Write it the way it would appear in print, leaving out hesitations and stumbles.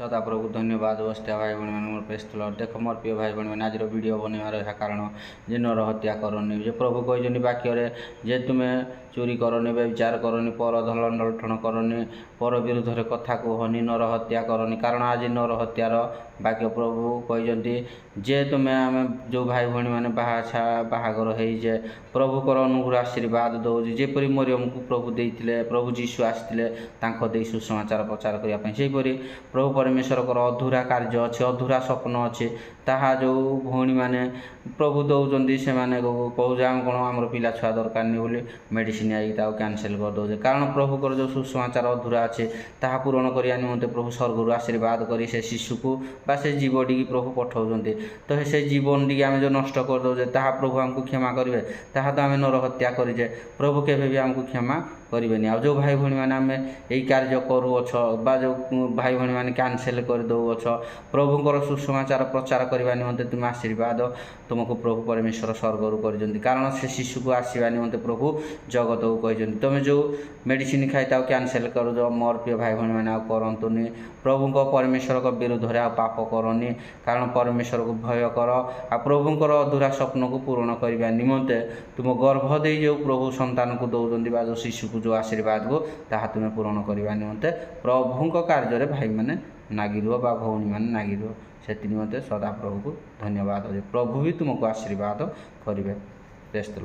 सदाप्रभु धन्यवाद बस्ता भाई भाई मोर पेस्तल देख मोर प्रिय भाई भाई मैंने आज वीडियो बनवार यह कारण जे नर हत्या करनी जे प्रभु कहते वाक्य जे तुम्हें चोरी करनी व्यभिचार करनी पर धलठण करनी पर विरुद्ध में कथा कहनी नर हत्या करनी कारण आज नर हत्यार वाक्य प्रभु कहते जे तुम्हें आम जो भाई भाई मैंने बाहागर होजे प्रभुकर अनुग्रह आशीर्वाद दौर जेपरी मरियम को प्रभु देते प्रभु जीशु आसते दे सुसमाचार प्रचार करने से प्रभु परमेश्वर अधूरा कार्य अच्छे अधूरा स्वप्न अच्छे ताहा जो भौणी मैंने प्रभु दौरान से कहे आम कौन आम पिला छुआ दरकार नहीं बोली मेडिसिन आई कैनसल कर दौजे कारण प्रभुकर जो सुसमाचार अधूरा अच्छे ताहा पूरण करने निमंते प्रभु स्वर्गर आशीर्वाद कर से शिशु को बा से जीवटी की प्रभु पठाऊँ तो से जीवन टी आम जो नष्ट कर दौजे ताहा प्रभु आमको क्षमा करेंगे ताहा तो आम नर हत्या करे प्रभु केवे भी आमको क्षमा करें आ जो भाई भाई मैंने आम यही कार्य करुअछ बा जो भाई भाई मैंने कैनसल कर दौछ प्रभुकर सुसमाचार प्रचार करने निमंते तुम आशीर्वाद तुमको प्रभु परमेश्वर स्वर्गर कर कारण से शिशु को आसवा निमंते प्रभु जगत को कहते तुम जो मेडिसिन खाई कैनसल कर मोर प्रिय भाई भाई मैंने करतुनि प्रभु परमेश्वर को विरुद्ध में पाप करनी कारण परमेश्वर को भय कर आ प्रभुकर अधूरा स्वप्न को पूर्ण करने निमंते तुम गर्भ दे जो प्रभु संतान को दौरान जो शिशु को जो आशीर्वाद को ताहा तुम्हें पूर्ण करने निमंते प्रभु कार्य भाई मैंने नागी रुह बा भौणी मैंने नागी रुह से निमंते सदा प्रभु को धन्यवाद प्रभु भी तुमको आशीर्वाद करेंगे।